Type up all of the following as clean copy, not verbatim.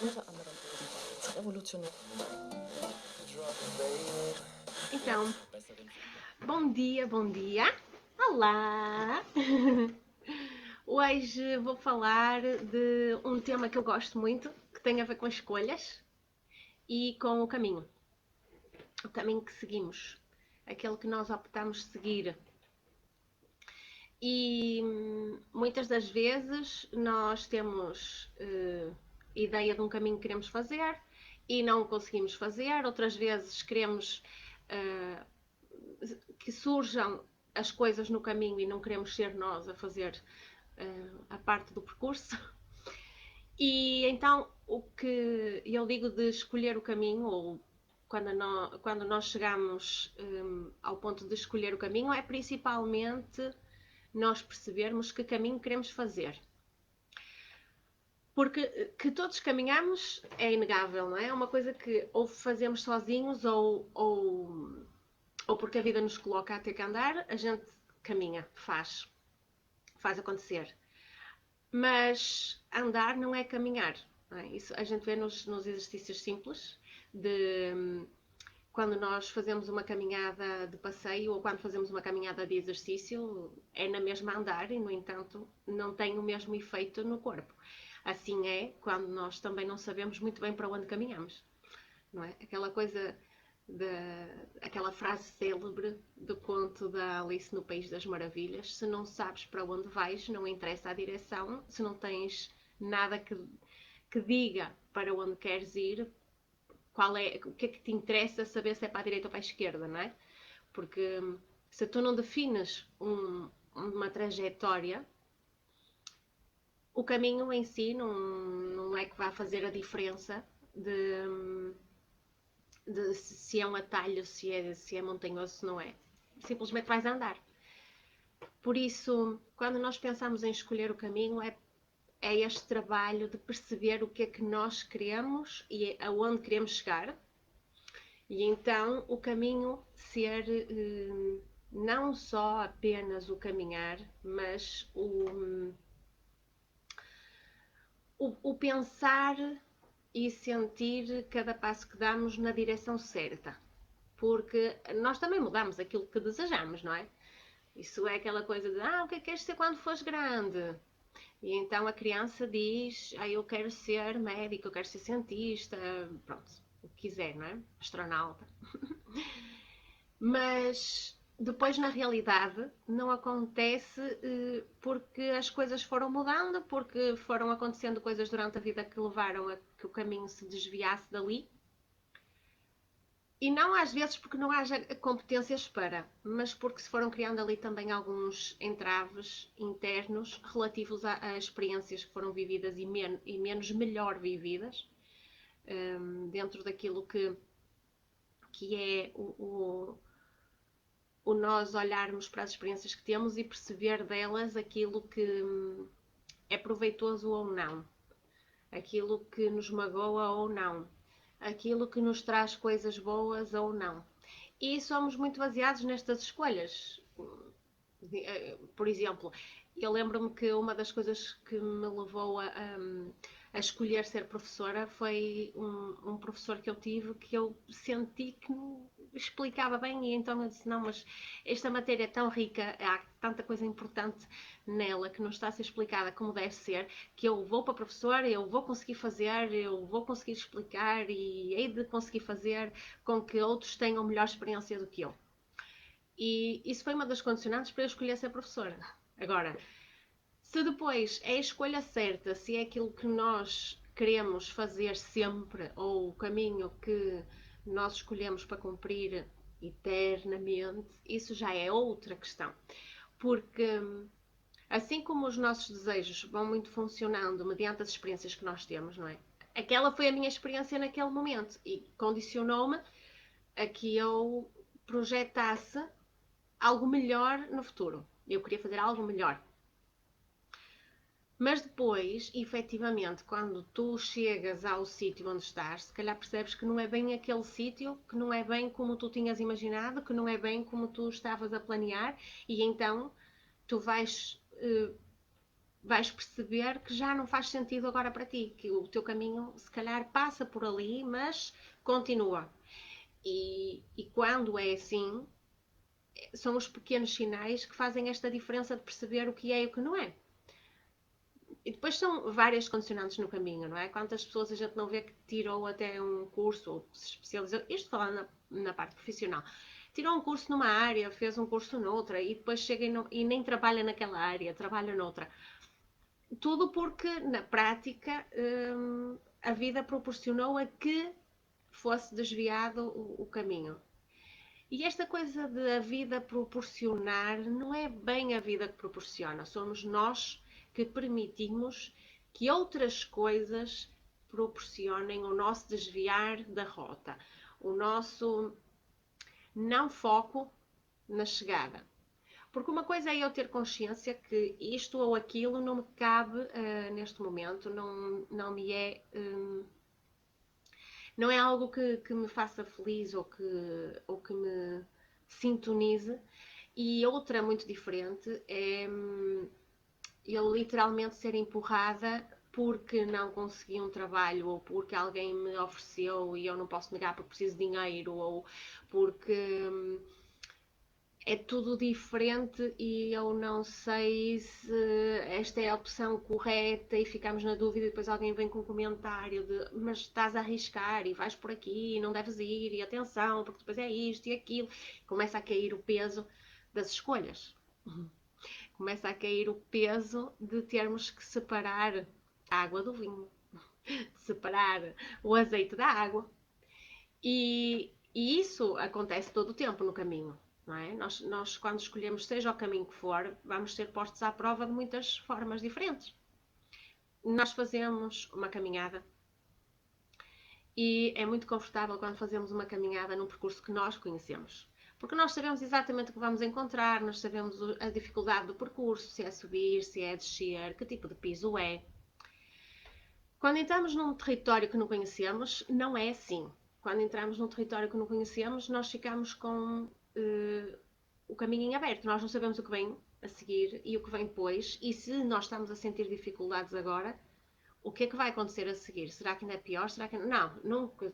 Unter anderem ebenfalls revolutionär. Então, bom dia, bom dia. Olá! Hoje vou falar de um tema que eu gosto muito, que tem a ver com escolhas e com o caminho que seguimos, aquele que nós optamos seguir. E muitas das vezes nós temos ideia de um caminho que queremos fazer e não o conseguimos fazer, outras vezes queremos que surjam as coisas no caminho e não queremos ser nós a fazer a parte do percurso. E então o que eu digo de escolher o caminho, ou quando nós chegamos ao ponto de escolher o caminho, é principalmente nós percebermos que caminho queremos fazer. Porque que todos caminhamos é inegável, não é? É uma coisa que ou fazemos sozinhos ou porque a vida nos coloca a ter que andar, a gente caminha, faz acontecer. Mas andar não é caminhar. Não é? Isso a gente vê nos exercícios simples de quando nós fazemos uma caminhada de passeio ou quando fazemos uma caminhada de exercício, é na mesma andar e, no entanto, não tem o mesmo efeito no corpo. Assim é quando nós também não sabemos muito bem para onde caminhamos. Não é? Aquela coisa, de, aquela frase célebre do conto da Alice no País das Maravilhas: se não sabes para onde vais, não interessa a direção, se não tens nada que diga para onde queres ir, o que é que te interessa saber se é para a direita ou para a esquerda, não é? Porque se tu não defines uma trajetória, o caminho em si não é que vai fazer a diferença de se é um atalho, se é montanhoso, se não é. Simplesmente vais andar. Por isso, quando nós pensamos em escolher o caminho, é este trabalho de perceber o que é que nós queremos e aonde queremos chegar. E então o caminho ser não só apenas o caminhar, mas o pensar e sentir cada passo que damos na direção certa. Porque nós também mudamos aquilo que desejamos, não é? Isso é aquela coisa de, o que é que queres ser quando fores grande? E então a criança diz, eu quero ser médico, eu quero ser cientista, pronto, o que quiser, não é? Astronauta. Mas depois, na realidade, não acontece porque as coisas foram mudando, porque foram acontecendo coisas durante a vida que levaram a que o caminho se desviasse dali. E não às vezes porque não haja competências para, mas porque se foram criando ali também alguns entraves internos relativos a experiências que foram vividas e menos melhor vividas, dentro daquilo que é o nós olharmos para as experiências que temos e perceber delas aquilo que é proveitoso ou não, aquilo que nos magoa ou não, aquilo que nos traz coisas boas ou não. E somos muito baseados nestas escolhas. Por exemplo, eu lembro-me que uma das coisas que me levou a escolher ser professora foi um professor que eu tive que eu senti que não explicava bem, e então eu disse, não, mas esta matéria é tão rica, há tanta coisa importante nela que não está a ser explicada como deve ser, que eu vou para a professora, eu vou conseguir fazer, eu vou conseguir explicar e hei de conseguir fazer com que outros tenham melhor experiência do que eu. E isso foi uma das condicionantes para eu escolher ser professora. Agora, se depois é a escolha certa, se é aquilo que nós queremos fazer sempre, ou o caminho que nós escolhemos para cumprir eternamente, isso já é outra questão. Porque assim como os nossos desejos vão muito funcionando mediante as experiências que nós temos, não é? Aquela foi a minha experiência naquele momento e condicionou-me a que eu projetasse algo melhor no futuro. Eu queria fazer algo melhor. Mas depois, efetivamente, quando tu chegas ao sítio onde estás, se calhar percebes que não é bem aquele sítio, que não é bem como tu tinhas imaginado, que não é bem como tu estavas a planear, e então tu vais vais perceber que já não faz sentido agora para ti, que o teu caminho se calhar passa por ali, mas continua. E quando é assim, são os pequenos sinais que fazem esta diferença de perceber o que é e o que não é. E depois são várias condicionantes no caminho, não é? Quantas pessoas a gente não vê que tirou até um curso ou se especializou, isto falando na parte profissional, tirou um curso numa área, fez um curso noutra e depois chega e nem trabalha naquela área, trabalha noutra. Tudo porque na prática a vida proporcionou a que fosse desviado o caminho. E esta coisa de a vida proporcionar não é bem a vida que proporciona, somos nós que permitimos que outras coisas proporcionem o nosso desviar da rota, o nosso não foco na chegada. Porque uma coisa é eu ter consciência que isto ou aquilo não me cabe neste momento, não me é. Não é algo que me faça feliz ou que me sintonize. E outra muito diferente é eu literalmente ser empurrada porque não consegui um trabalho ou porque alguém me ofereceu e eu não posso negar porque preciso de dinheiro ou porque é tudo diferente e eu não sei se esta é a opção correta e ficamos na dúvida e depois alguém vem com um comentário de mas estás a arriscar e vais por aqui e não deves ir e atenção porque depois é isto e aquilo. Começa a cair o peso das escolhas. Começa a cair o peso de termos que separar a água do vinho, separar o azeite da água. E isso acontece todo o tempo no caminho. Não é? Nós, quando escolhemos seja o caminho que for, vamos ser postos à prova de muitas formas diferentes. Nós fazemos uma caminhada e é muito confortável quando fazemos uma caminhada num percurso que nós conhecemos. Porque nós sabemos exatamente o que vamos encontrar, nós sabemos a dificuldade do percurso, se é subir, se é descer, que tipo de piso é. Quando entramos num território que não conhecemos, não é assim. Quando entramos num território que não conhecemos, nós ficamos com o caminho em aberto. Nós não sabemos o que vem a seguir e o que vem depois. E se nós estamos a sentir dificuldades agora, o que é que vai acontecer a seguir? Será que ainda é pior? Será que não?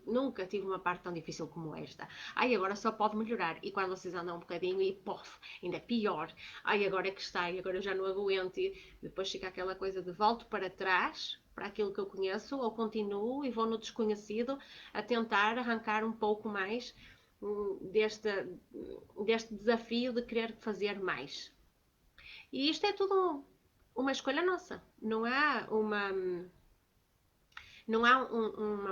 Nunca tive uma parte tão difícil como esta. Ai, agora só pode melhorar. E quando vocês andam um bocadinho e pof, ainda é pior. Ai, agora é que está, e agora eu já não aguento. E depois fica aquela coisa de volto para trás, para aquilo que eu conheço, ou continuo e vou no desconhecido a tentar arrancar um pouco mais deste desafio de querer fazer mais. E isto é tudo uma escolha nossa. Não há uma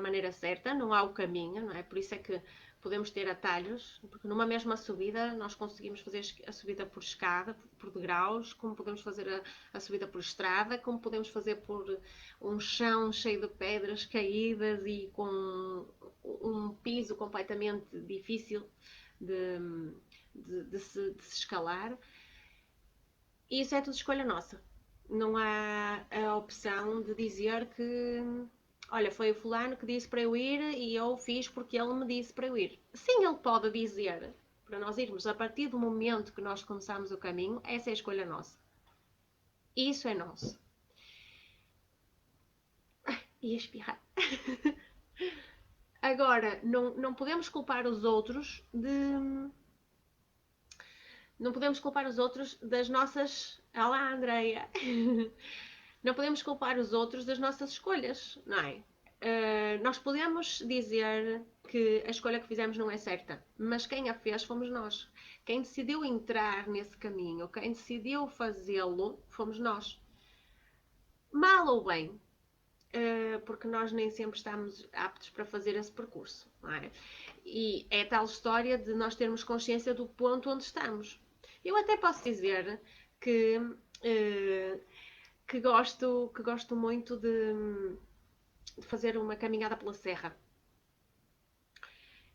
maneira certa, não há o caminho, não é? Por isso é que podemos ter atalhos, porque numa mesma subida nós conseguimos fazer a subida por escada, por degraus, como podemos fazer a subida por estrada, como podemos fazer por um chão cheio de pedras caídas e com um piso completamente difícil de se escalar. E isso é tudo escolha nossa. Não há a opção de dizer que olha, foi o fulano que disse para eu ir e eu fiz porque ele me disse para eu ir. Sim, ele pode dizer para nós irmos. A partir do momento que nós começamos o caminho, essa é a escolha nossa. Isso é nosso. Ia espirrar. Agora, não podemos culpar os outros Não podemos culpar os outros das nossas... Olá, Andreia! Não podemos culpar os outros das nossas escolhas, não é? Nós podemos dizer que a escolha que fizemos não é certa, mas quem a fez fomos nós. Quem decidiu entrar nesse caminho, quem decidiu fazê-lo, fomos nós. Mal ou bem, porque nós nem sempre estamos aptos para fazer esse percurso, não é? E é tal história de nós termos consciência do ponto onde estamos. Eu até posso dizer que gosto muito de fazer uma caminhada pela serra.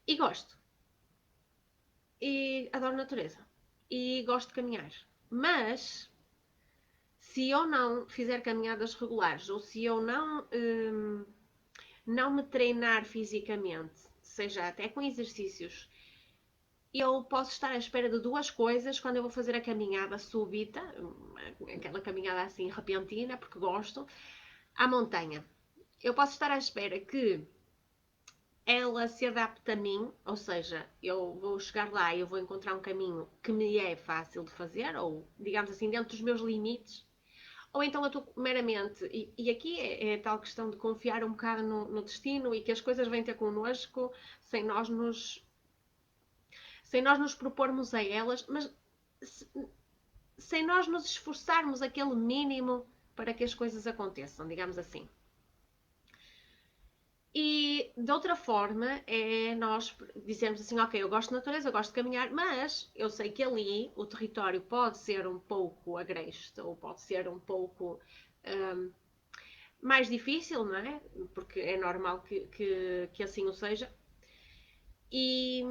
E gosto. E adoro natureza. E gosto de caminhar. Mas, se eu não fizer caminhadas regulares, ou se eu não me treinar fisicamente, seja até com exercícios, eu posso estar à espera de duas coisas quando eu vou fazer a caminhada súbita, aquela caminhada assim repentina, porque gosto, à montanha. Eu posso estar à espera que ela se adapte a mim, ou seja, eu vou chegar lá e eu vou encontrar um caminho que me é fácil de fazer, ou digamos assim, dentro dos meus limites, ou então eu estou meramente, e aqui é a tal questão de confiar um bocado no destino e que as coisas vêm ter connosco sem nós nos propormos a elas, mas sem nós nos esforçarmos aquele mínimo para que as coisas aconteçam, digamos assim. E de outra forma é nós dizermos assim, ok, eu gosto de natureza, eu gosto de caminhar, mas eu sei que ali o território pode ser um pouco agreste ou pode ser um pouco mais difícil, não é? Porque é normal que assim o seja. E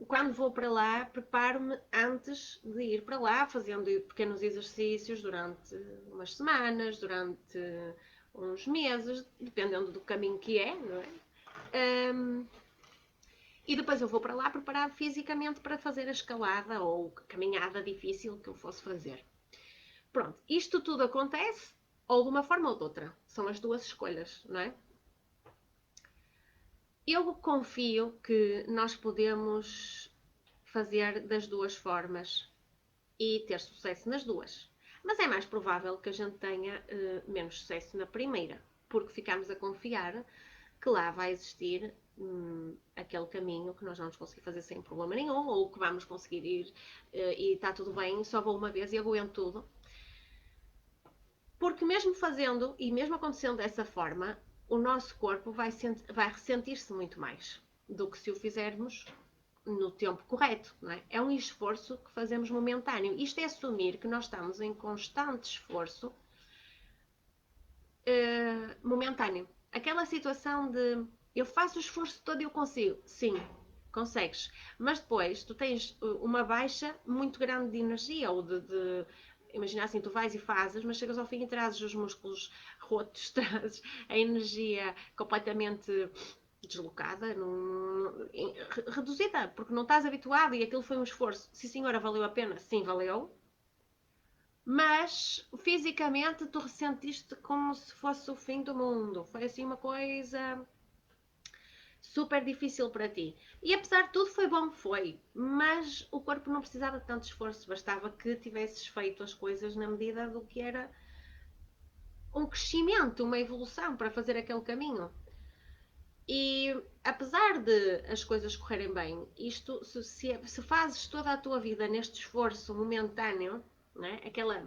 quando vou para lá, preparo-me antes de ir para lá, fazendo pequenos exercícios durante umas semanas, durante uns meses, dependendo do caminho que é, não é? E depois eu vou para lá preparado fisicamente para fazer a escalada ou caminhada difícil que eu fosse fazer. Pronto, isto tudo acontece ou de uma forma ou de outra. São as duas escolhas, não é? Eu confio que nós podemos fazer das duas formas e ter sucesso nas duas. Mas é mais provável que a gente tenha menos sucesso na primeira, porque ficamos a confiar que lá vai existir aquele caminho que nós vamos conseguir fazer sem problema nenhum, ou que vamos conseguir ir e está tudo bem, só vou uma vez e aguento tudo. Porque mesmo fazendo e mesmo acontecendo dessa forma, o nosso corpo vai ressentir-se muito mais do que se o fizermos no tempo correto, não é? É um esforço que fazemos momentâneo. Isto é assumir que nós estamos em constante esforço momentâneo. Aquela situação de eu faço o esforço todo e eu consigo. Sim, consegues. Mas depois tu tens uma baixa muito grande de energia ou de imagina assim, tu vais e fazes, mas chegas ao fim e trazes os músculos rotos, trazes a energia completamente deslocada, reduzida, porque não estás habituado e aquilo foi um esforço. Sim, senhora, valeu a pena? Sim, valeu. Mas fisicamente tu ressentiste como se fosse o fim do mundo. Foi assim uma coisa super difícil para ti. E apesar de tudo foi bom, foi. Mas o corpo não precisava de tanto esforço. Bastava que tivesses feito as coisas na medida do que era um crescimento, uma evolução para fazer aquele caminho. E apesar de as coisas correrem bem, isto, se fazes toda a tua vida neste esforço momentâneo, né? Aquela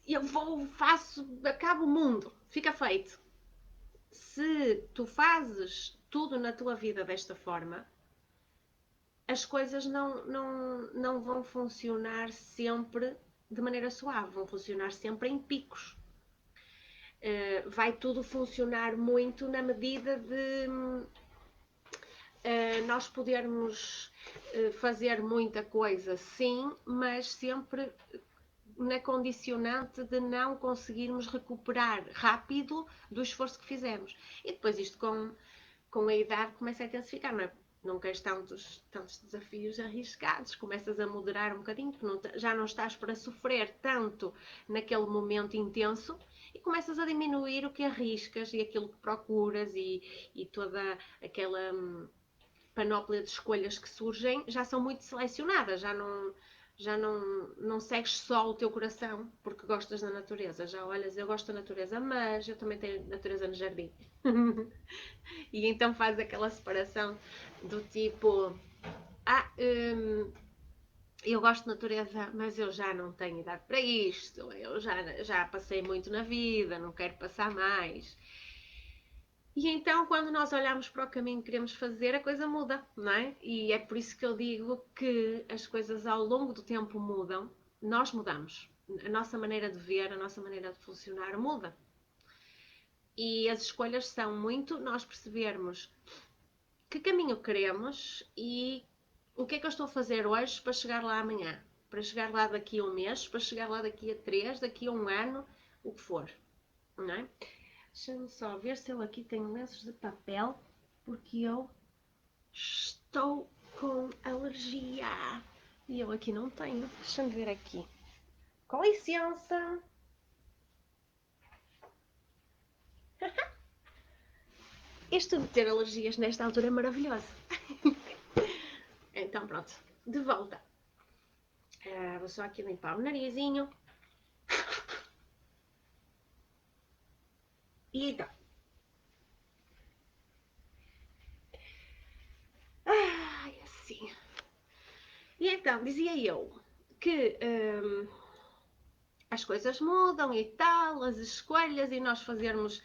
eu vou, faço, acabo o mundo, fica feito. Se tu fazes tudo na tua vida desta forma, as coisas não vão funcionar sempre de maneira suave, vão funcionar sempre em picos. Vai tudo funcionar muito na medida de nós podermos fazer muita coisa, sim, mas sempre na condicionante de não conseguirmos recuperar rápido do esforço que fizemos. E depois isto com a idade começa a intensificar, não é? Não queres tantos desafios arriscados, começas a moderar um bocadinho, porque já não estás para sofrer tanto naquele momento intenso e começas a diminuir o que arriscas e aquilo que procuras e toda aquela panóplia de escolhas que surgem já são muito selecionadas, já não segues só o teu coração porque gostas da natureza. Já olhas, eu gosto da natureza, mas eu também tenho natureza no jardim. E então faz aquela separação do tipo, ah, eu gosto de natureza, mas eu já não tenho idade para isto, eu já passei muito na vida, não quero passar mais. E então, quando nós olhamos para o caminho que queremos fazer, a coisa muda, não é? E é por isso que eu digo que as coisas ao longo do tempo mudam, nós mudamos. A nossa maneira de ver, a nossa maneira de funcionar muda. E as escolhas são muito nós percebermos que caminho queremos e o que é que eu estou a fazer hoje para chegar lá amanhã, para chegar lá daqui a um mês, para chegar lá daqui a 3, daqui a um ano, o que for, não é? Deixa-me só ver se eu aqui tenho lenços de papel, porque eu estou com alergia. E eu aqui não tenho. Deixa-me ver aqui. Com licença. Isto de ter alergias nesta altura é maravilhoso. Então pronto, de volta. Vou só aqui limpar o narizinho. E então. Ai, assim. E então, dizia eu que as coisas mudam e tal, as escolhas e nós fazermos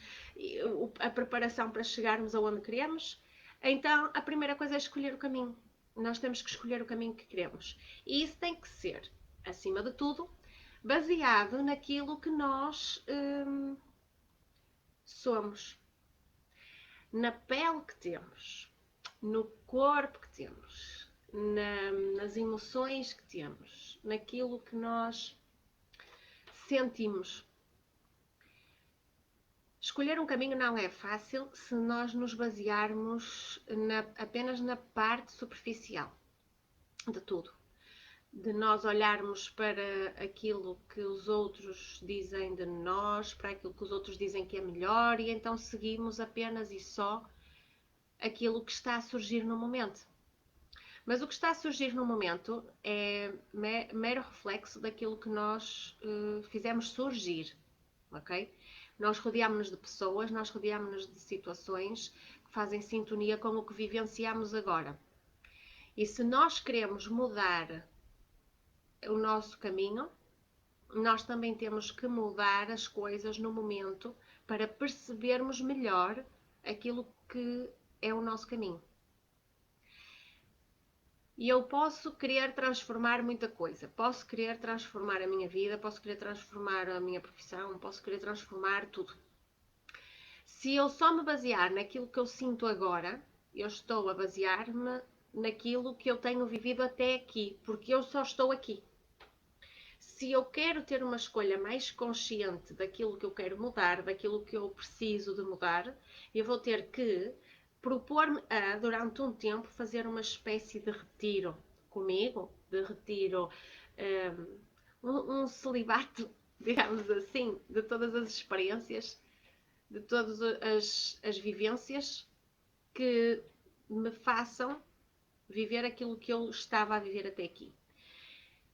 a preparação para chegarmos aonde queremos. Então, a primeira coisa é escolher o caminho. Nós temos que escolher o caminho que queremos. E isso tem que ser, acima de tudo, baseado naquilo que nós somos, na pele que temos, no corpo que temos, nas emoções que temos, naquilo que nós sentimos. Escolher um caminho não é fácil se nós nos basearmos apenas na parte superficial de tudo. De nós olharmos para aquilo que os outros dizem de nós, para aquilo que os outros dizem que é melhor, e então seguimos apenas e só aquilo que está a surgir no momento. Mas o que está a surgir no momento é mero reflexo daquilo que nós fizemos surgir, ok? Nós rodeámos-nos de pessoas, nós rodeámos-nos de situações que fazem sintonia com o que vivenciamos agora. E se nós queremos mudar o nosso caminho, nós também temos que mudar as coisas no momento para percebermos melhor aquilo que é o nosso caminho. E eu posso querer transformar muita coisa. Posso querer transformar a minha vida, posso querer transformar a minha profissão, posso querer transformar tudo. Se eu só me basear naquilo que eu sinto agora, eu estou a basear-me naquilo que eu tenho vivido até aqui, porque eu só estou aqui. Se eu quero ter uma escolha mais consciente daquilo que eu quero mudar, daquilo que eu preciso de mudar, eu vou ter que propor-me a, durante um tempo, fazer uma espécie de retiro comigo, de retiro, um celibato, digamos assim, de todas as experiências, de todas as vivências que me façam viver aquilo que eu estava a viver até aqui.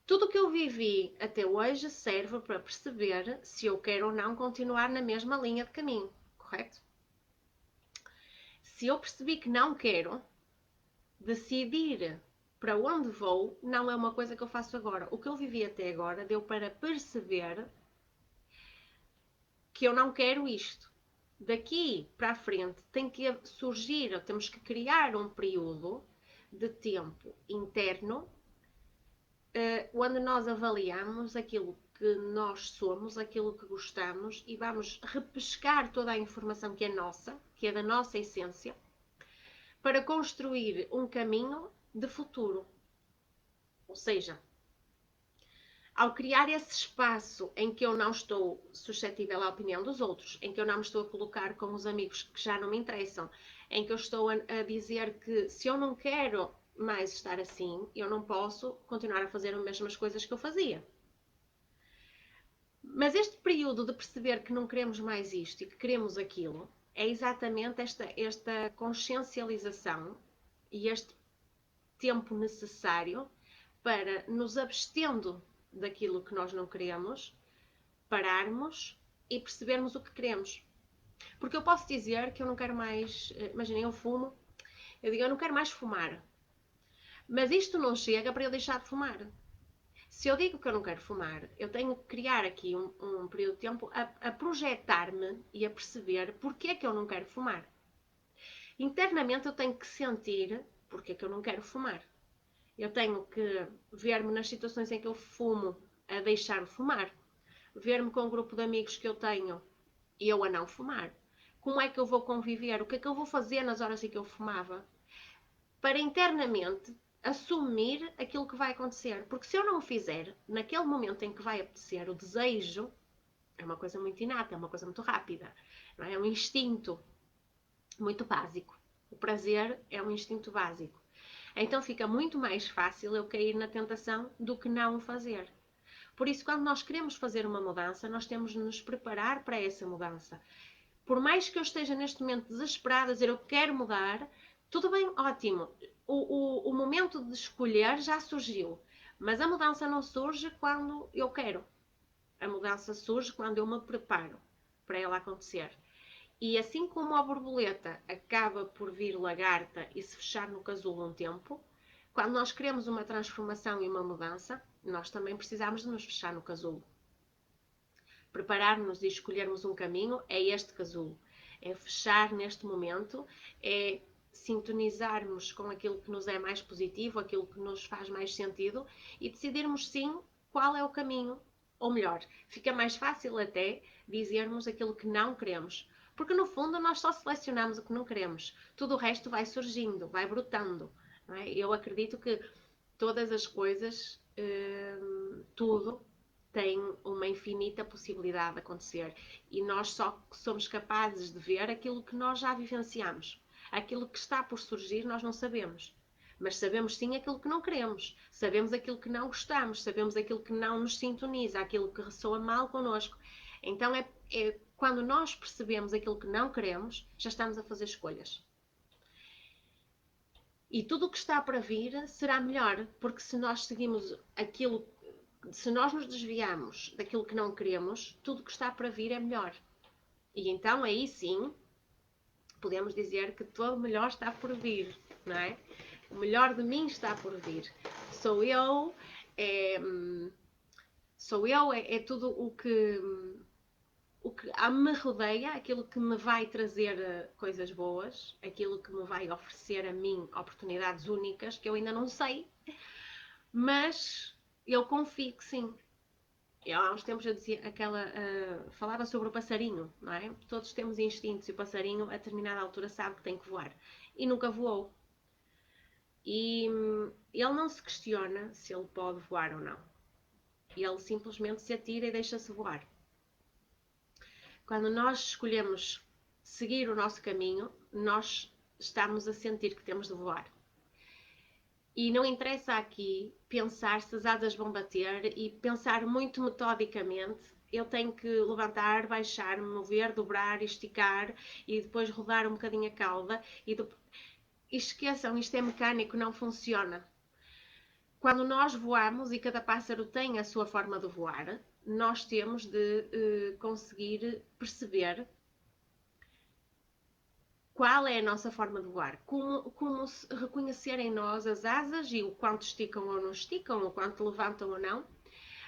Tudo o que eu vivi até hoje serve para perceber se eu quero ou não continuar na mesma linha de caminho, correto? Se eu percebi que não quero, decidir para onde vou não é uma coisa que eu faço agora. O que eu vivi até agora deu para perceber que eu não quero isto. Daqui para a frente tem que surgir, temos que criar um período de tempo interno onde nós avaliamos aquilo que nós somos, aquilo que gostamos e vamos repescar toda a informação que é nossa, que é da nossa essência, para construir um caminho de futuro. Ou seja, ao criar esse espaço em que eu não estou suscetível à opinião dos outros, em que eu não me estou a colocar com os amigos que já não me interessam, em que eu estou a dizer que se eu não quero mais estar assim, eu não posso continuar a fazer as mesmas coisas que eu fazia. Mas este período de perceber que não queremos mais isto e que queremos aquilo, é exatamente esta consciencialização e este tempo necessário para nos abstendo daquilo que nós não queremos, pararmos e percebermos o que queremos. Porque eu posso dizer que eu não quero mais, imaginem, eu fumo, eu digo, eu não quero mais fumar. Mas isto não chega para eu deixar de fumar. Se eu digo que eu não quero fumar, eu tenho que criar aqui um período de tempo a projetar-me e a perceber porque é que eu não quero fumar. Internamente eu tenho que sentir porque é que eu não quero fumar. Eu tenho que ver-me nas situações em que eu fumo a deixar de fumar. Ver-me com um grupo de amigos que eu tenho e eu a não fumar. Como é que eu vou conviver? O que é que eu vou fazer nas horas em que eu fumava? Para internamente assumir aquilo que vai acontecer. Porque se eu não o fizer, naquele momento em que vai acontecer, o desejo é uma coisa muito inata, é uma coisa muito rápida. Não é? É um instinto muito básico. O prazer é um instinto básico. Então fica muito mais fácil eu cair na tentação do que não o fazer. Por isso, quando nós queremos fazer uma mudança, nós temos de nos preparar para essa mudança. Por mais que eu esteja neste momento desesperada a dizer eu quero mudar, tudo bem, ótimo. O momento de escolher já surgiu. Mas a mudança não surge quando eu quero. A mudança surge quando eu me preparo para ela acontecer. E assim como a borboleta acaba por vir lagarta e se fechar no casulo um tempo, quando nós queremos uma transformação e uma mudança, nós também precisamos de nos fechar no casulo. Preparar-nos e escolhermos um caminho é este casulo. É fechar neste momento, é sintonizarmos com aquilo que nos é mais positivo, aquilo que nos faz mais sentido e decidirmos sim qual é o caminho. Ou melhor, fica mais fácil até dizermos aquilo que não queremos. Porque no fundo nós só selecionamos o que não queremos. Tudo o resto vai surgindo, vai brotando. Não é? Eu acredito que todas as coisas, tudo tem uma infinita possibilidade de acontecer e nós só somos capazes de ver aquilo que nós já vivenciamos. Aquilo que está por surgir nós não sabemos, mas sabemos sim aquilo que não queremos, sabemos aquilo que não gostamos, sabemos aquilo que não nos sintoniza, aquilo que ressoa mal connosco. Então é quando nós percebemos aquilo que não queremos, já estamos a fazer escolhas. E tudo o que está para vir será melhor, porque se nós seguimos aquilo, se nós nos desviamos daquilo que não queremos, tudo o que está para vir é melhor. E então aí sim podemos dizer que todo o melhor está por vir, não é? O melhor de mim está por vir. Sou eu, é tudo o que me rodeia, aquilo que me vai trazer coisas boas, aquilo que me vai oferecer a mim oportunidades únicas que eu ainda não sei, mas eu confio que sim. Eu, há uns tempos eu dizia falava sobre o passarinho, não é? Todos temos instintos e o passarinho a determinada altura sabe que tem que voar e nunca voou. E ele não se questiona se ele pode voar ou não. Ele simplesmente se atira e deixa-se voar. Quando nós escolhemos seguir o nosso caminho, nós estamos a sentir que temos de voar. E não interessa aqui pensar se as asas vão bater e pensar muito metodicamente. Eu tenho que levantar, baixar, mover, dobrar, esticar e depois rodar um bocadinho a cauda. E esqueçam, isto é mecânico, não funciona. Quando nós voamos, e cada pássaro tem a sua forma de voar, nós temos de conseguir perceber qual é a nossa forma de voar, como reconhecer em nós as asas e o quanto esticam ou não esticam, o quanto levantam ou não,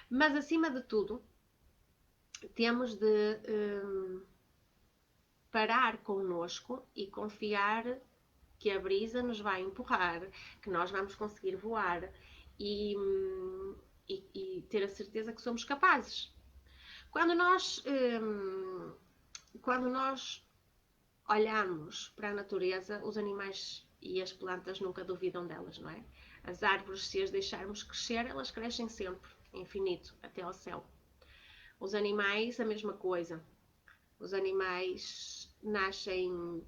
mas acima de tudo temos de parar connosco e confiar que a brisa nos vai empurrar, que nós vamos conseguir voar e ter a certeza que somos capazes. Quando nós olhamos para a natureza, os animais e as plantas nunca duvidam delas, não é? As árvores, se as deixarmos crescer, elas crescem sempre, infinito, até ao céu. Os animais, a mesma coisa. Os animais nascem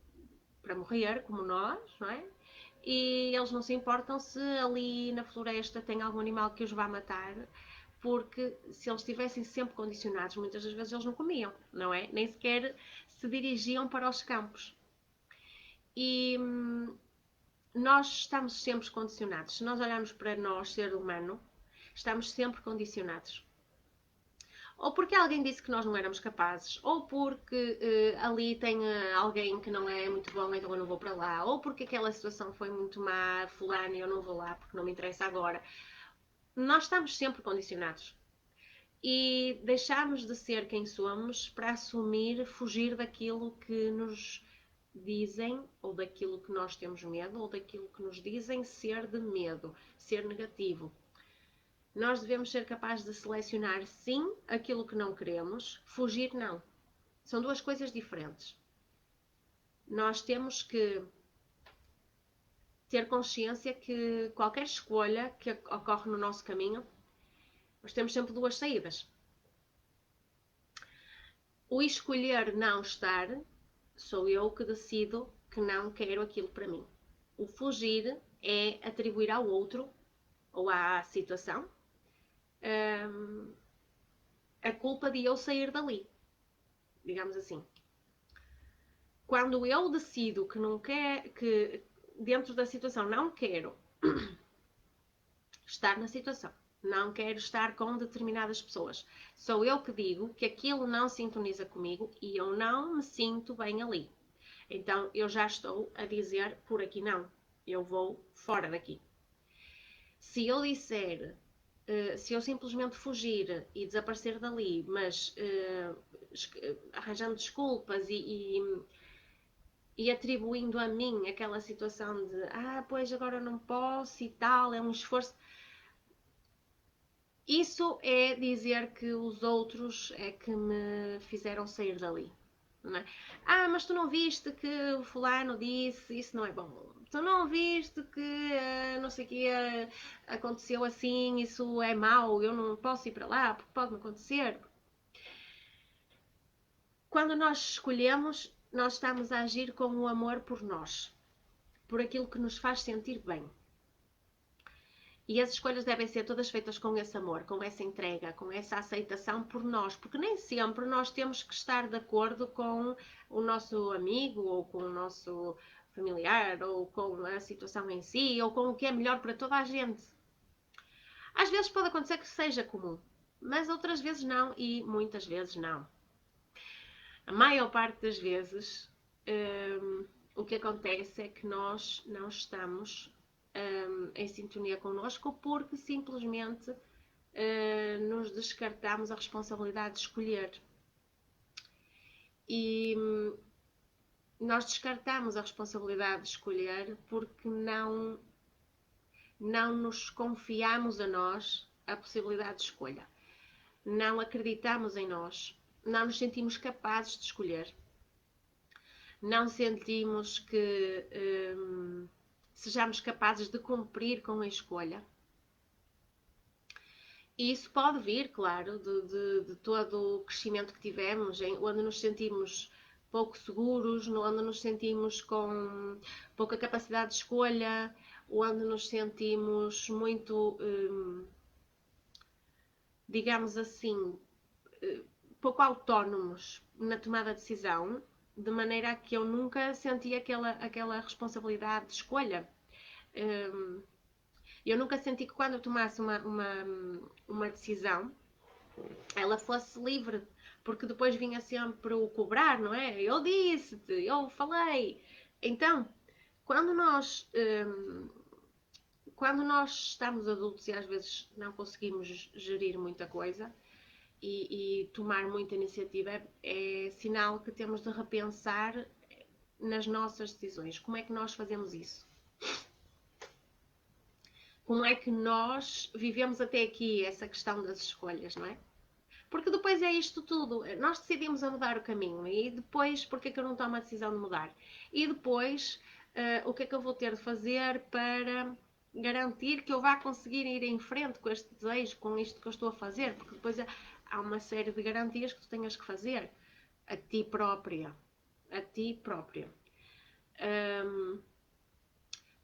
para morrer, como nós, não é? E eles não se importam se ali na floresta tem algum animal que os vá matar, porque se eles estivessem sempre condicionados, muitas das vezes eles não comiam, não é? Nem sequer se dirigiam para os campos. E nós estamos sempre condicionados. Se nós olharmos para nós, ser humano, estamos sempre condicionados. Ou porque alguém disse que nós não éramos capazes, ou porque ali tem alguém que não é muito bom, então eu não vou para lá, ou porque aquela situação foi muito má, fulano, e eu não vou lá porque não me interessa agora. Nós estamos sempre condicionados. E deixamos de ser quem somos para assumir, fugir daquilo que nos dizem, ou daquilo que nós temos medo, ou daquilo que nos dizem ser de medo, ser negativo. Nós devemos ser capazes de selecionar sim aquilo que não queremos, fugir não. São duas coisas diferentes. Nós temos que ter consciência que qualquer escolha que ocorre no nosso caminho, nós temos sempre duas saídas. O escolher não estar, sou eu que decido que não quero aquilo para mim. O fugir é atribuir ao outro ou à situação a culpa de eu sair dali, digamos assim. Quando eu decido que não quero, que dentro da situação não quero estar na situação, não quero estar com determinadas pessoas, sou eu que digo que aquilo não sintoniza comigo e eu não me sinto bem ali. Então eu já estou a dizer por aqui não, eu vou fora daqui. Se eu disser, se eu simplesmente fugir e desaparecer dali, mas arranjando desculpas e atribuindo a mim aquela situação de pois agora não posso e tal, é um esforço. Isso é dizer que os outros é que me fizeram sair dali. Não é? Mas tu não viste que o fulano disse, isso não é bom. Tu não viste que não sei o que aconteceu assim, isso é mau, eu não posso ir para lá porque pode-me acontecer. Quando nós escolhemos, nós estamos a agir com o amor por nós, por aquilo que nos faz sentir bem. E as escolhas devem ser todas feitas com esse amor, com essa entrega, com essa aceitação por nós, porque nem sempre nós temos que estar de acordo com o nosso amigo ou com o nosso familiar ou com a situação em si ou com o que é melhor para toda a gente. Às vezes pode acontecer que seja comum, mas outras vezes não e muitas vezes não. A maior parte das vezes o que acontece é que nós não estamos em sintonia connosco porque simplesmente nos descartamos a responsabilidade de escolher. E nós descartamos a responsabilidade de escolher porque não nos confiamos a nós a possibilidade de escolha. Não acreditamos em nós, não nos sentimos capazes de escolher. Não sentimos que sejamos capazes de cumprir com a escolha. E isso pode vir, claro, de todo o crescimento que tivemos, onde nos sentimos pouco seguros, onde nos sentimos com pouca capacidade de escolha, onde nos sentimos muito, digamos assim, pouco autónomos na tomada de decisão, de maneira que eu nunca senti aquela responsabilidade de escolha. Eu nunca senti que quando eu tomasse uma decisão, ela fosse livre, porque depois vinha sempre o cobrar, não é? Eu disse-te, eu falei. Então, quando nós estamos adultos e às vezes não conseguimos gerir muita coisa e tomar muita iniciativa, é sinal que temos de repensar nas nossas decisões. Como é que nós fazemos isso? Como é que nós vivemos até aqui essa questão das escolhas, não é? Porque depois é isto tudo. Nós decidimos a mudar o caminho e depois, porque é que eu não tomo a decisão de mudar? E depois, o que é que eu vou ter de fazer para garantir que eu vá conseguir ir em frente com este desejo, com isto que eu estou a fazer? Porque depois há uma série de garantias que tu tenhas que fazer a ti própria. A ti própria.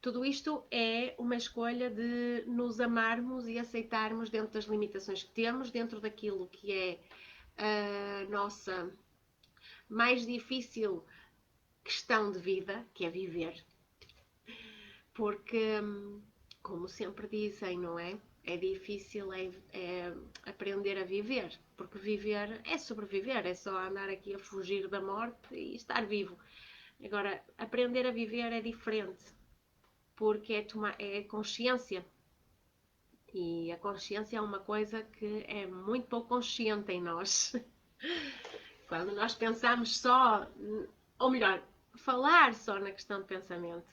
Tudo isto é uma escolha de nos amarmos e aceitarmos dentro das limitações que temos, dentro daquilo que é a nossa mais difícil questão de vida, que é viver. Porque, como sempre dizem, não é? É difícil aprender a viver, porque viver é sobreviver, é só andar aqui a fugir da morte e estar vivo. Agora, aprender a viver é diferente, porque é consciência. E a consciência é uma coisa que é muito pouco consciente em nós. Quando nós pensamos só, ou melhor, falar só na questão de pensamento,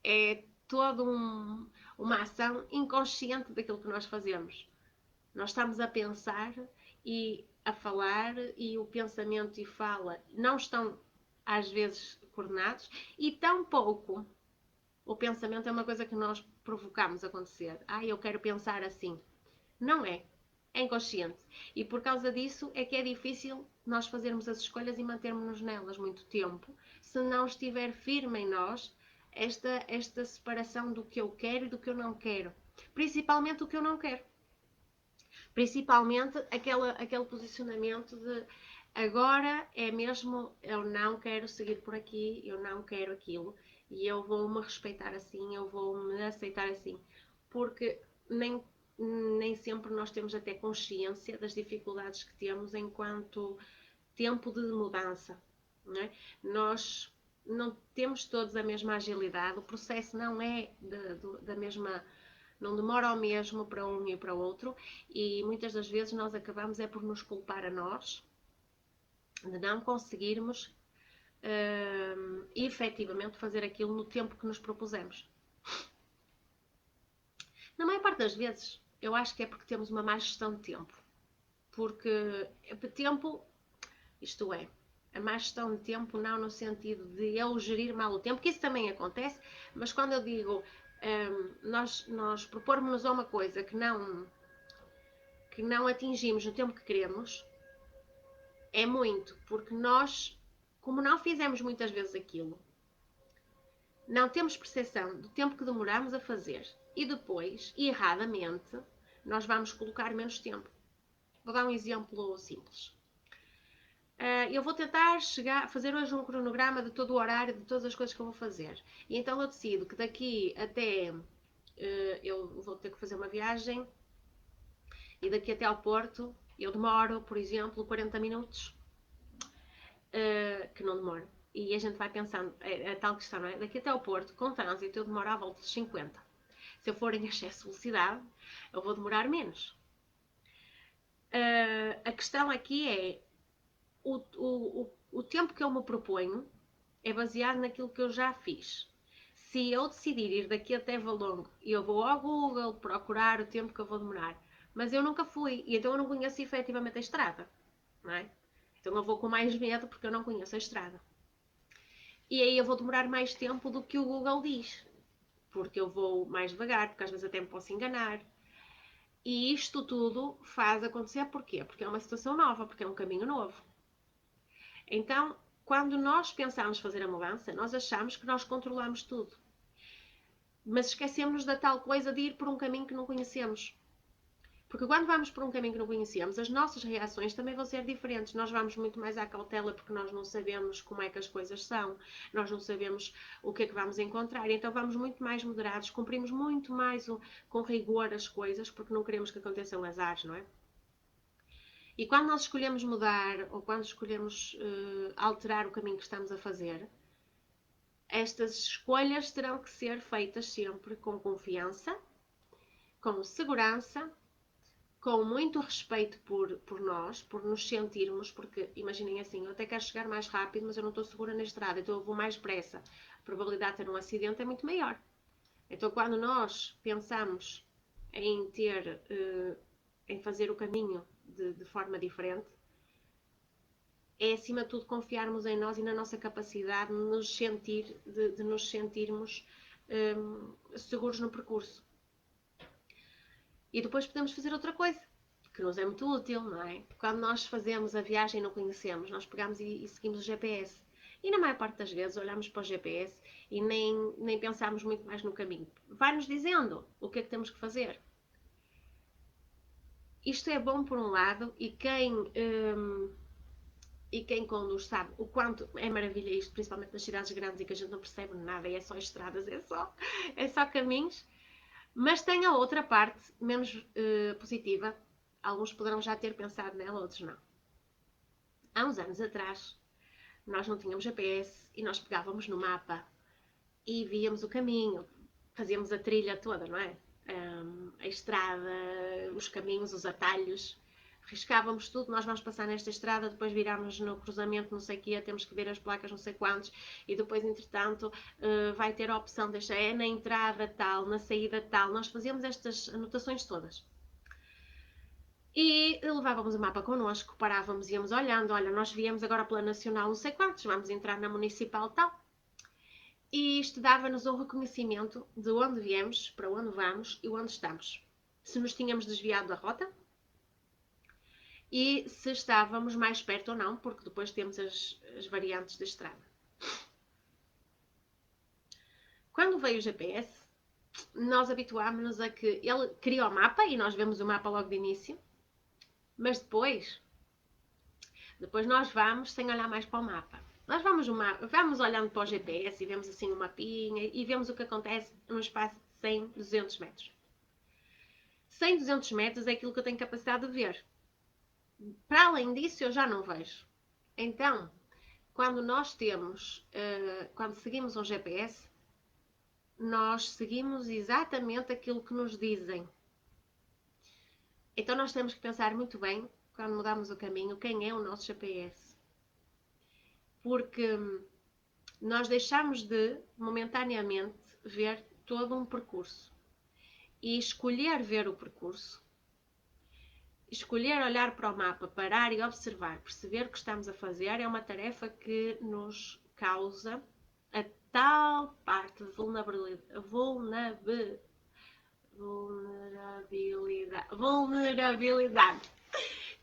é toda uma ação inconsciente daquilo que nós fazemos. Nós estamos a pensar e a falar e o pensamento e fala não estão às vezes coordenados e tampouco o pensamento é uma coisa que nós provocamos acontecer. Eu quero pensar assim. Não é. É inconsciente. E por causa disso é que é difícil nós fazermos as escolhas e mantermos-nos nelas muito tempo, se não estiver firme em nós esta separação do que eu quero e do que eu não quero. Principalmente o que eu não quero. Principalmente aquele posicionamento de agora é mesmo, eu não quero seguir por aqui, eu não quero aquilo e eu vou-me respeitar assim, eu vou-me aceitar assim. Porque nem sempre nós temos até consciência das dificuldades que temos enquanto tempo de mudança. Não é? Nós não temos todos a mesma agilidade, o processo não é da mesma, não demora o mesmo para um e para o outro, e muitas das vezes nós acabamos por nos culpar a nós de não conseguirmos efetivamente fazer aquilo no tempo que nos propusemos. Na maior parte das vezes, eu acho que é porque temos uma má gestão de tempo. Porque tempo, isto é, a má gestão de tempo não no sentido de eu gerir mal o tempo, que isso também acontece, mas quando eu digo nós propormos-nos a uma coisa que não atingimos no tempo que queremos, é muito, porque nós, como não fizemos muitas vezes aquilo, não temos percepção do tempo que demoramos a fazer e depois, erradamente, nós vamos colocar menos tempo. Vou dar um exemplo simples. Eu vou tentar fazer hoje um cronograma de todo o horário, de todas as coisas que eu vou fazer. E então eu decido que daqui até eu vou ter que fazer uma viagem e daqui até ao Porto eu demoro, por exemplo, 40 minutos, que não demoro. E a gente vai pensando, é tal questão, não é? Daqui até ao Porto, com trânsito, eu demoro à volta de 50. Se eu for em excesso de velocidade, eu vou demorar menos. A questão aqui é o tempo que eu me proponho é baseado naquilo que eu já fiz. Se eu decidir ir daqui até Valongo, eu vou ao Google procurar o tempo que eu vou demorar, mas eu nunca fui, e então eu não conheço efetivamente a estrada, não é? Então eu vou com mais medo porque eu não conheço a estrada. E aí eu vou demorar mais tempo do que o Google diz, porque eu vou mais devagar, porque às vezes até me posso enganar. E isto tudo faz acontecer porquê? Porque é uma situação nova, porque é um caminho novo. Então, quando nós pensamos fazer a mudança, nós achamos que nós controlamos tudo. Mas esquecemos da tal coisa de ir por um caminho que não conhecemos. Porque quando vamos por um caminho que não conhecemos, as nossas reações também vão ser diferentes. Nós vamos muito mais à cautela porque nós não sabemos como é que as coisas são, nós não sabemos o que é que vamos encontrar. Então vamos muito mais moderados, cumprimos muito mais com rigor as coisas porque não queremos que aconteçam azares, não é? E quando nós escolhemos mudar ou quando escolhemos alterar o caminho que estamos a fazer, estas escolhas terão que ser feitas sempre com confiança, com segurança, com muito respeito por nós, por nos sentirmos, porque imaginem assim, eu até quero chegar mais rápido, mas eu não estou segura na estrada, então eu vou mais depressa. A probabilidade de ter um acidente é muito maior. Então quando nós pensamos em em fazer o caminho de forma diferente, é acima de tudo confiarmos em nós e na nossa capacidade de nos sentirmos seguros no percurso. E depois podemos fazer outra coisa, que nos é muito útil, não é? Quando nós fazemos a viagem e não conhecemos, nós pegamos e seguimos o GPS. E na maior parte das vezes olhamos para o GPS e nem pensamos muito mais no caminho. Vai-nos dizendo o que é que temos que fazer. Isto é bom por um lado e quem conduz sabe o quanto é maravilha isto, principalmente nas cidades grandes e que a gente não percebe nada, e é só estradas, é só caminhos. Mas tem a outra parte menos positiva. Alguns poderão já ter pensado nela, outros não. Há uns anos atrás, nós não tínhamos GPS e nós pegávamos no mapa e víamos o caminho, fazíamos a trilha toda, não é? A estrada, os caminhos, os atalhos. Riscávamos tudo, nós vamos passar nesta estrada, depois virámos no cruzamento, não sei o quê, temos que ver as placas, não sei quantos, e depois, entretanto, vai ter a opção, deixa, é na entrada tal, na saída tal. Nós fazíamos estas anotações todas. E levávamos o mapa connosco, parávamos, íamos olhando, olha, nós viemos agora pela Nacional não sei quantos, vamos entrar na Municipal tal. E isto dava-nos um reconhecimento de onde viemos, para onde vamos e onde estamos. Se nos tínhamos desviado da rota, e se estávamos mais perto ou não, porque depois temos as variantes da estrada. Quando veio o GPS, nós habituámos-nos a que ele cria o mapa e nós vemos o mapa logo de início, mas depois nós vamos sem olhar mais para o mapa. Nós vamos olhando para o GPS e vemos assim o mapinha e vemos o que acontece num espaço de 100, 200 metros. 100, 200 metros é aquilo que eu tenho capacidade de ver. Para além disso, eu já não vejo. Então, quando quando seguimos um GPS, nós seguimos exatamente aquilo que nos dizem. Então nós temos que pensar muito bem, quando mudamos o caminho, quem é o nosso GPS. Porque nós deixamos de, momentaneamente, ver todo um percurso. E escolher ver o percurso, escolher olhar para o mapa, parar e observar, perceber o que estamos a fazer, é uma tarefa que nos causa a tal parte de vulnerabilidade,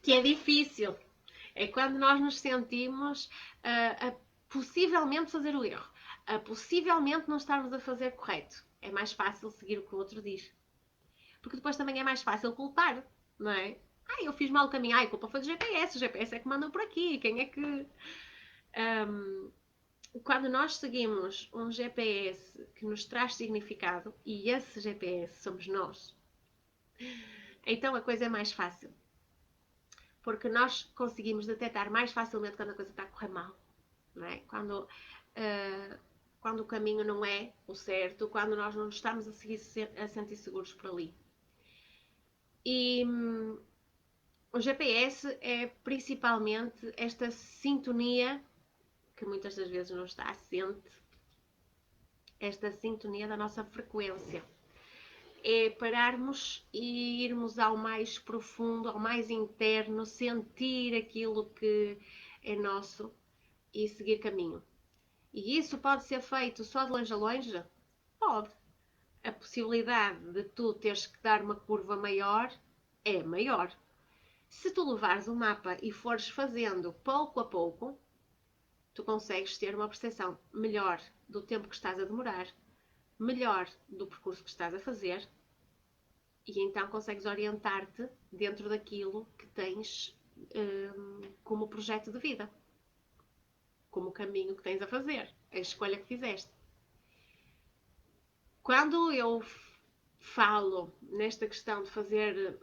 que é difícil. É quando nós nos sentimos a possivelmente fazer o erro, a possivelmente não estarmos a fazer correto. É mais fácil seguir o que o outro diz. Porque depois também é mais fácil culpar, não é? Eu fiz mal o caminho. A culpa foi do GPS. O GPS é que mandou por aqui. Quem é que... Quando nós seguimos um GPS que nos traz significado, e esse GPS somos nós, então a coisa é mais fácil. Porque nós conseguimos detectar mais facilmente quando a coisa está a correr mal, não é? Quando o caminho não é o certo, quando nós não estamos a sentir seguros por ali. E o GPS é principalmente esta sintonia, que muitas das vezes não está assente, esta sintonia da nossa frequência. É pararmos e irmos ao mais profundo, ao mais interno, sentir aquilo que é nosso e seguir caminho. E isso pode ser feito só de longe a longe? Pode. A possibilidade de tu teres que dar uma curva maior é maior. Se tu levares o mapa e fores fazendo pouco a pouco, tu consegues ter uma percepção melhor do tempo que estás a demorar, melhor do percurso que estás a fazer, e então consegues orientar-te dentro daquilo que tens como projeto de vida, como caminho que tens a fazer, a escolha que fizeste. Quando eu falo nesta questão de fazer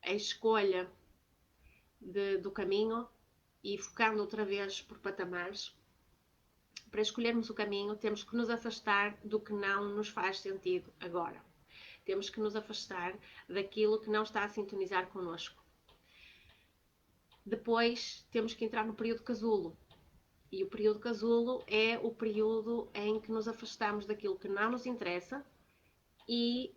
a escolha do caminho e focando outra vez por patamares, para escolhermos o caminho temos que nos afastar do que não nos faz sentido agora. Temos que nos afastar daquilo que não está a sintonizar connosco. Depois temos que entrar no período casulo. E o período casulo é o período em que nos afastamos daquilo que não nos interessa e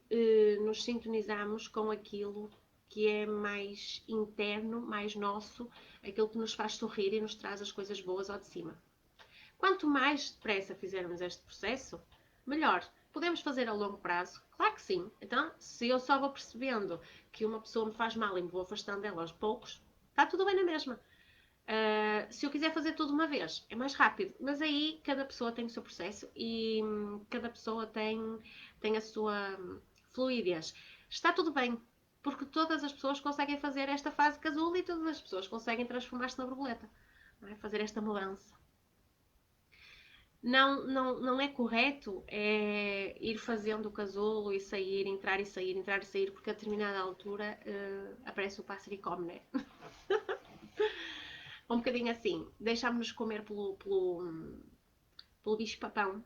nos sintonizamos com aquilo que é mais interno, mais nosso, aquilo que nos faz sorrir e nos traz as coisas boas ao de cima. Quanto mais depressa fizermos este processo, melhor. Podemos fazer a longo prazo? Claro que sim. Então, se eu só vou percebendo que uma pessoa me faz mal e me vou afastando dela aos poucos, está tudo bem na mesma. Se eu quiser fazer tudo uma vez, é mais rápido. Mas aí cada pessoa tem o seu processo e cada pessoa tem a sua fluidez. Está tudo bem, porque todas as pessoas conseguem fazer esta fase casulo e todas as pessoas conseguem transformar-se na borboleta. Não é? Fazer esta mudança. Não é correto ir fazendo o casulo e sair, entrar e sair, porque a determinada altura aparece o pássaro e come, né? Um bocadinho assim, deixámos-nos comer pelo bicho-papão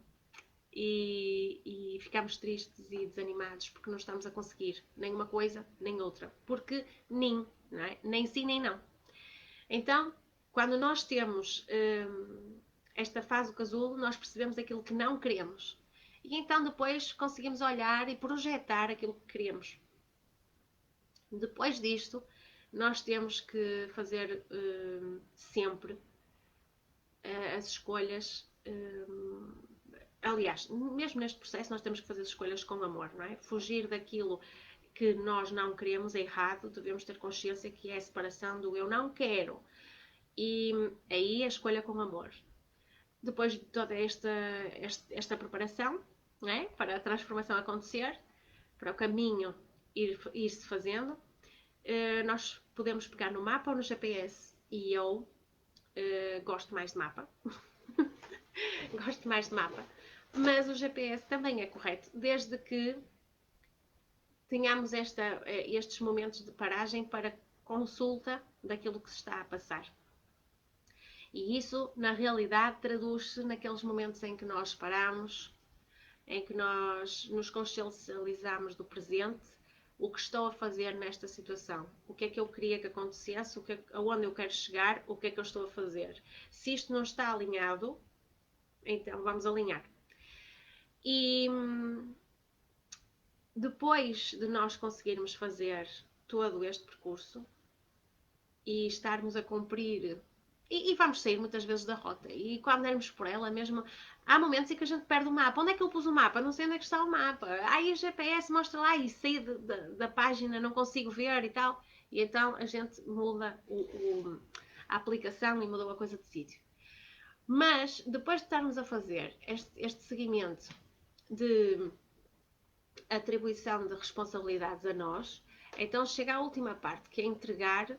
e ficámos tristes e desanimados porque não estamos a conseguir nem uma coisa nem outra, porque não é? Nem sim nem não. Então, quando nós temos esta fase do casulo, nós percebemos aquilo que não queremos. E então depois conseguimos olhar e projetar aquilo que queremos. Depois disto, nós temos que fazer sempre as escolhas. Aliás, mesmo neste processo, nós temos que fazer escolhas com amor, não é? Fugir daquilo que nós não queremos é errado, devemos ter consciência que é a separação do eu não quero. E aí a escolha com amor. Depois de toda esta preparação, não é? Para a transformação acontecer, para o caminho ir-se fazendo. Nós podemos pegar no mapa ou no GPS, e eu gosto mais de mapa. Gosto mais de mapa. Mas o GPS também é correto, desde que tenhamos estes momentos de paragem para consulta daquilo que se está a passar. E isso, na realidade, traduz-se naqueles momentos em que nós paramos, em que nós nos consciencializamos do presente, o que estou a fazer nesta situação, o que é que eu queria que acontecesse, aonde eu quero chegar, o que é que eu estou a fazer. Se isto não está alinhado, então vamos alinhar. E depois de nós conseguirmos fazer todo este percurso e estarmos a cumprir, e vamos sair muitas vezes da rota, e quando dermos por ela mesmo, há momentos em que a gente perde o mapa. Onde é que eu pus o mapa? Não sei onde é que está o mapa. Aí o GPS mostra lá e saí da página, não consigo ver e tal. E então a gente muda a aplicação e mudou a coisa de sítio. Mas depois de estarmos a fazer este seguimento de atribuição de responsabilidades a nós, então chega à última parte, que é entregar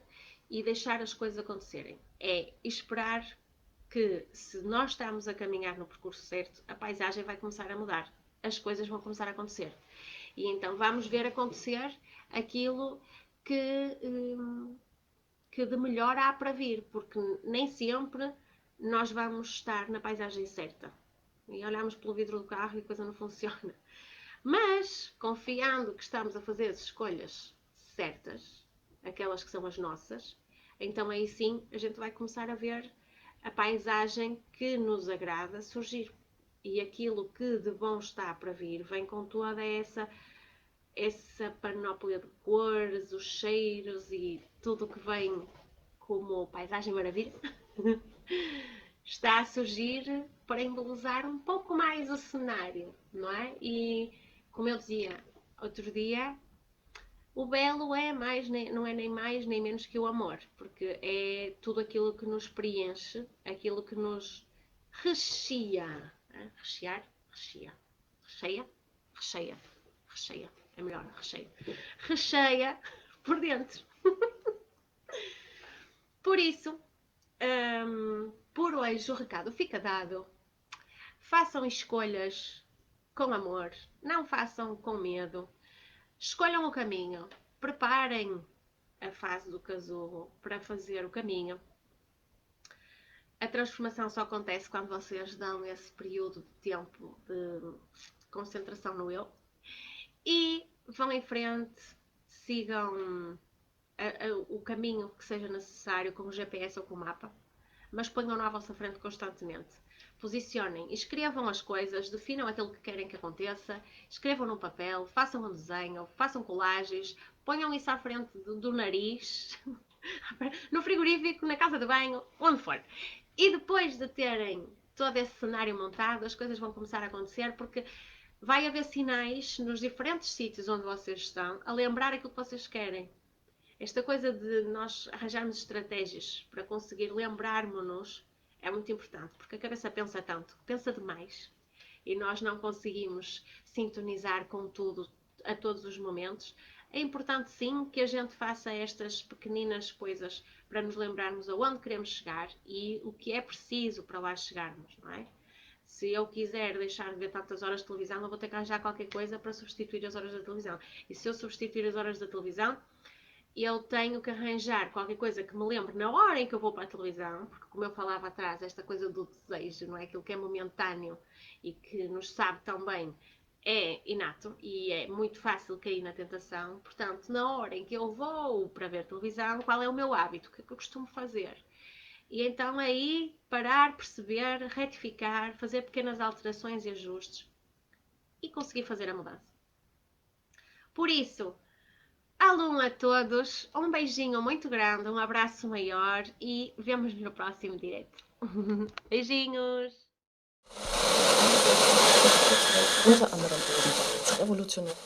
e deixar as coisas acontecerem. É esperar que, se nós estamos a caminhar no percurso certo, a paisagem vai começar a mudar, as coisas vão começar a acontecer. E então vamos ver acontecer aquilo que de melhor há para vir, porque nem sempre nós vamos estar na paisagem certa. E olhamos pelo vidro do carro e a coisa não funciona. Mas, confiando que estamos a fazer as escolhas certas, aquelas que são as nossas, então aí sim a gente vai começar a ver a paisagem que nos agrada surgir. E aquilo que de bom está para vir vem com toda essa panóplia de cores, os cheiros e tudo que vem como paisagem maravilha. Está a surgir para embelezar um pouco mais o cenário, não é? E, como eu dizia outro dia, o belo não é nem mais nem menos que o amor, porque é tudo aquilo que nos preenche, aquilo que nos recheia. Rechear? Recheia. É melhor, recheia. Recheia por dentro. Por isso, por hoje o recado fica dado. Façam escolhas com amor, não façam com medo. Escolham o caminho, preparem a fase do casulo para fazer o caminho. A transformação só acontece quando vocês dão esse período de tempo de concentração no eu. E vão em frente, sigam o caminho que seja necessário com o GPS ou com o mapa, mas ponham-no à vossa frente constantemente. Posicionem, escrevam as coisas, definam aquilo que querem que aconteça, escrevam no papel, façam um desenho, façam colagens, ponham isso à frente do nariz, no frigorífico, na casa de banho, onde for. E depois de terem todo esse cenário montado, as coisas vão começar a acontecer, porque vai haver sinais nos diferentes sítios onde vocês estão a lembrar aquilo que vocês querem. Esta coisa de nós arranjarmos estratégias para conseguir lembrarmos-nos é muito importante, porque a cabeça pensa tanto, pensa demais, e nós não conseguimos sintonizar com tudo a todos os momentos. É importante sim que a gente faça estas pequeninas coisas para nos lembrarmos aonde queremos chegar e o que é preciso para lá chegarmos, não é? Se eu quiser deixar de ver tantas horas de televisão, eu vou ter que arranjar qualquer coisa para substituir as horas da televisão. E se eu substituir as horas da televisão, eu tenho que arranjar qualquer coisa que me lembre na hora em que eu vou para a televisão, porque, como eu falava atrás, esta coisa do desejo, não é? Aquilo que é momentâneo e que nos sabe tão bem, é inato e é muito fácil cair na tentação. Portanto, na hora em que eu vou para ver televisão, qual é o meu hábito? O que é que eu costumo fazer? E então aí parar, perceber, retificar, fazer pequenas alterações e ajustes e conseguir fazer a mudança. Por isso, alô a todos, um beijinho muito grande, um abraço maior e vemo-nos no próximo direto. Beijinhos! Unter anderem ebenfalls evolutionär.